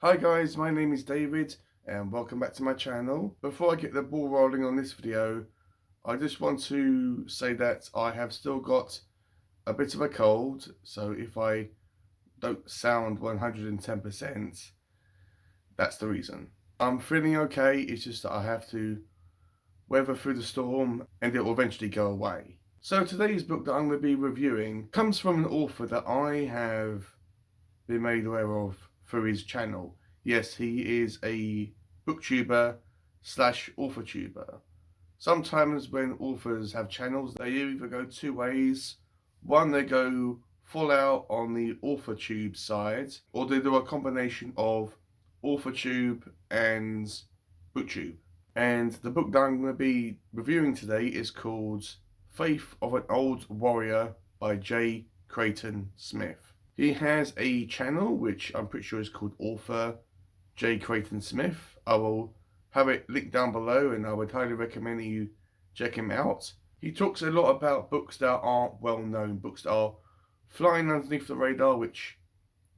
Hi guys, my name is David and welcome back to my channel. Before I get the ball rolling on this video, I just want to say that I have still got a bit of a cold, so if I don't sound 110%, that's the reason. I'm feeling okay, it's just that I have to weather through the storm and it will eventually go away. So today's book that I'm going to be reviewing comes from an author that I have been made aware of through his channel. Yes, he is a booktuber slash authortuber. Sometimes when authors have channels, they either go two ways. One, they go full out on the authortube side, or they do a combination of authortube and booktube. And the book that I'm going to be reviewing today is called Faith of an Old Warrior by J.Crayton Smith. He has a channel which I'm pretty sure is called author J.Crayton Smith. I will have it linked down below and I would highly recommend that you check him out. He talks a lot about books that aren't well known, books that are flying underneath the radar, which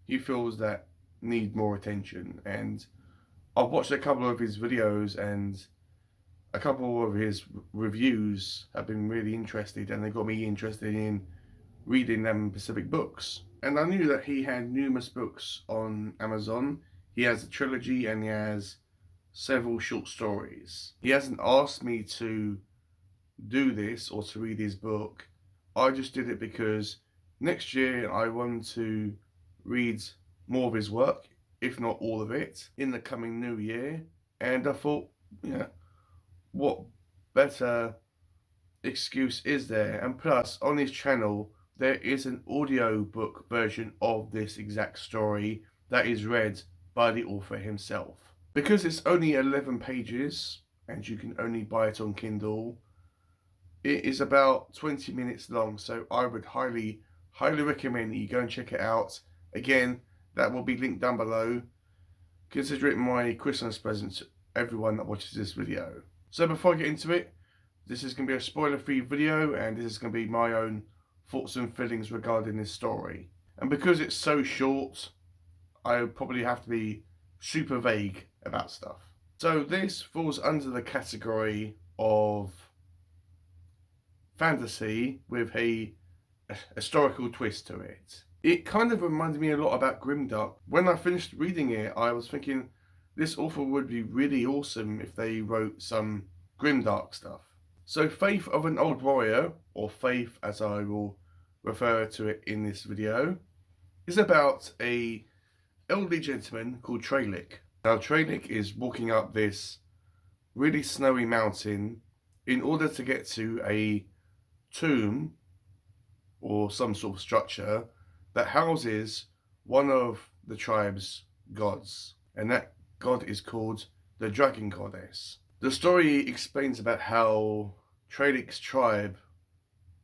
he feels that need more attention. And I've watched a couple of his videos and a couple of his reviews have been really interesting, and they got me interested in reading them specific books. And I knew that he had numerous books on Amazon. He has a trilogy and he has several short stories. He hasn't asked me to do this or to read his book. I just did it because next year I want to read more of his work, if not all of it, in the coming new year. And I thought, what better excuse is there? And plus, on his channel, there is an audiobook version of this exact story that is read by the author himself. Because it's only 11 pages and you can only buy it on Kindle, it is about 20 minutes long, so I would highly recommend that you go and check it out. Again, that will be linked down below. Consider it my Christmas present to everyone that watches this video. So before I get into it, this is going to be a spoiler-free video and this is going to be my own thoughts and feelings regarding this story. And because it's so short, I probably have to be super vague about stuff. So this falls under the category of fantasy with a historical twist to it. It kind of reminded me a lot about Grimdark. When I finished reading it, I was thinking this author would be really awesome if they wrote some Grimdark stuff. So Faith of an Old Warrior, or Faith as I will refer to it in this video, is about a elderly gentleman called Traylick. Now Traylick is walking up this really snowy mountain in order to get to a tomb or some sort of structure that houses one of the tribe's gods, and that god is called the Dragon Goddess. The story explains about how Traylick's tribe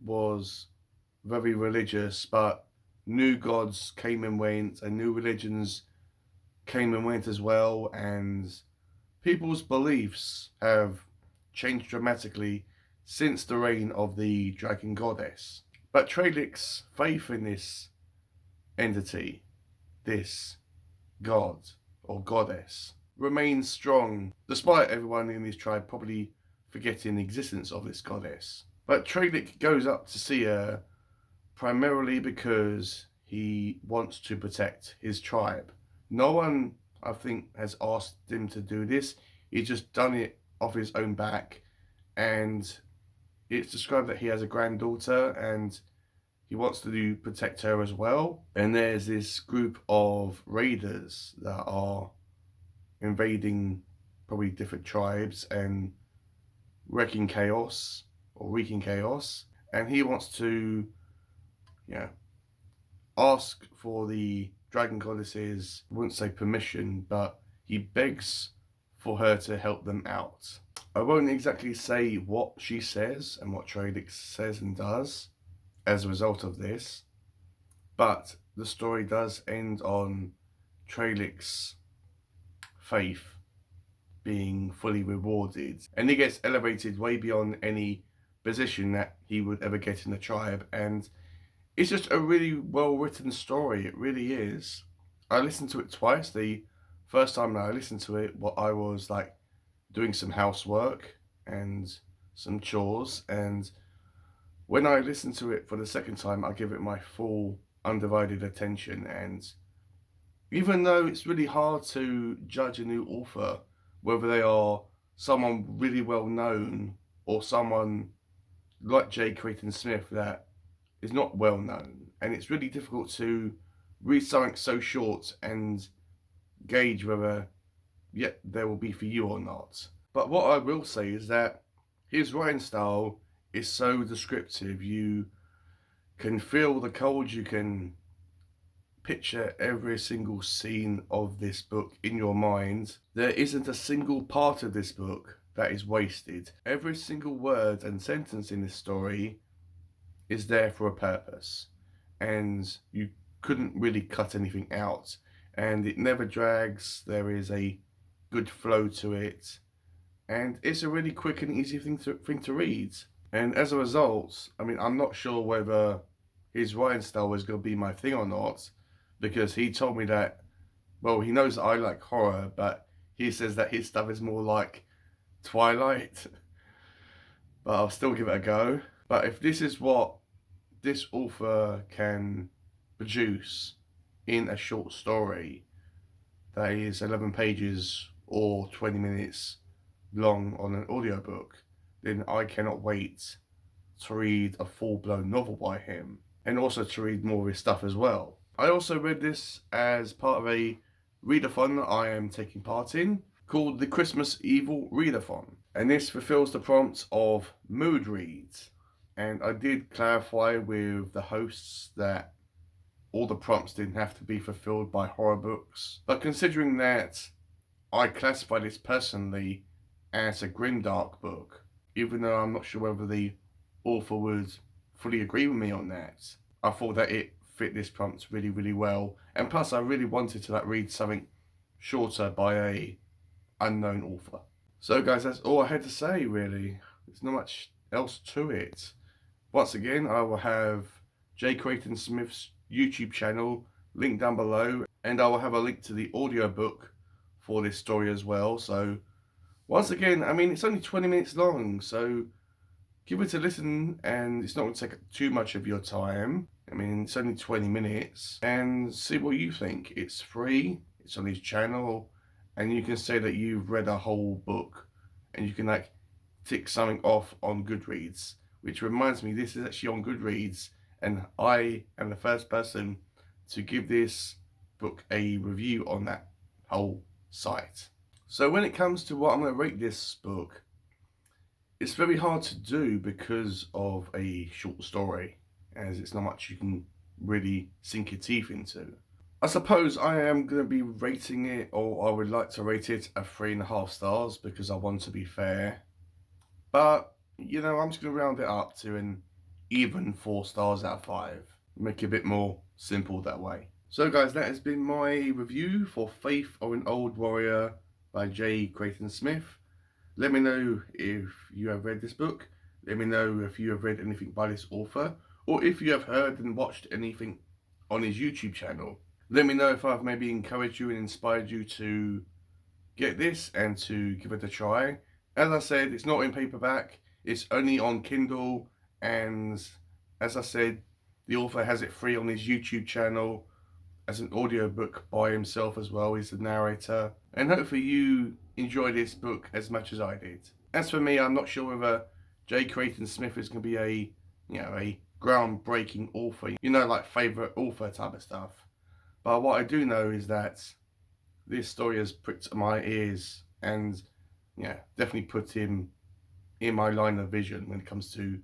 was very religious, but new gods came and went, and new religions came and went as well, and people's beliefs have changed dramatically since the reign of the Dragon Goddess. But Traylick's faith in this entity, this god or goddess, remains strong, despite everyone in his tribe probably forgetting the existence of this goddess. But Traylick goes up to see her primarily because he wants to protect his tribe. No one, I think, has asked him to do this. He's just done it off his own back, and it's described that he has a granddaughter and he wants to protect her as well. And there's this group of raiders that are invading probably different tribes and wreaking chaos. And he wants to ask for the Dragon Goddess's, I wouldn't say permission, but he begs for her to help them out. I won't exactly say what she says and what Traylick says and does as a result of this, but the story does end on Traylick's faith being fully rewarded, and he gets elevated way beyond any position that he would ever get in the tribe. And it's just a really well written story, it really is. I listened to it twice. The first time I listened to it, I was like doing some housework and some chores, and when I listened to it for the second time, I give it my full undivided attention. And even though it's really hard to judge a new author, whether they are someone really well known or someone like J.Crayton Smith that is not well known, and it's really difficult to read something so short and gauge whether there will be for you or not. But what I will say is that his writing style is so descriptive. You can feel the cold, you can picture every single scene of this book in your mind. There isn't a single part of this book that is wasted. Every single word and sentence in this story is there for a purpose, and you couldn't really cut anything out, and it never drags. There is a good flow to it, and it's a really quick and easy thing to read. And as a result, I mean, I'm not sure whether his writing style is going to be my thing or not, because he told me that, well, he knows that I like horror, but he says that his stuff is more like Twilight. But I'll still give it a go. But if this is what this author can produce in a short story that is 11 pages or 20 minutes long on an audiobook, then I cannot wait to read a full-blown novel by him, and also to read more of his stuff as well. I also read this as part of a readathon that I am taking part in, called the Christmas Evil Readathon, and this fulfills the prompt of mood reads. And I did clarify with the hosts that all the prompts didn't have to be fulfilled by horror books, but considering that I classify this personally as a grimdark book, even though I'm not sure whether the author would fully agree with me on that, I thought that it fit this prompt really, really well. And plus, I really wanted to read something shorter by a unknown author. So guys, that's all I had to say, really. There's not much else to it. Once again, I will have J.Crayton Smith's YouTube channel linked down below, and I will have a link to the audiobook for this story as well. So once again, I mean, it's only 20 minutes long, so give it a listen, and it's not going to take too much of your time. I mean, it's only 20 minutes, and see what you think. It's free, it's on his channel, and you can say that you've read a whole book, and you can like tick something off on Goodreads, which reminds me, this is actually on Goodreads, and I am the first person to give this book a review on that whole site. So when it comes to what I'm going to rate this book, it's very hard to do because of a short story, as it's not much you can really sink your teeth into. I suppose I am going to be rating it, or I would like to rate it, a 3.5 stars, because I want to be fair. But, you know, I'm just going to round it up to an even 4 stars out of 5. Make it a bit more simple that way. So guys, that has been my review for Faith of an Old Warrior by J.Crayton Smith. Let me know if you have read this book. Let me know if you have read anything by this author, or if you have heard and watched anything on his YouTube channel. Let me know if I've maybe encouraged you and inspired you to get this and to give it a try. As I said, it's not in paperback, it's only on Kindle, and as I said, the author has it free on his YouTube channel as an audiobook by himself as well. He's the narrator, and hopefully you enjoy this book as much as I did. As for me, I'm not sure whether J.Crayton Smith is going to be a groundbreaking author, like favourite author type of stuff. But what I do know is that this story has pricked my ears and definitely put him in my line of vision when it comes to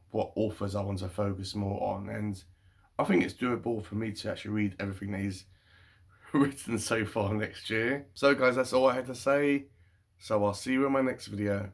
what authors I want to focus more on. And I think it's doable for me to actually read everything that he's written so far next year. So guys, that's all I had to say. So I'll see you in my next video.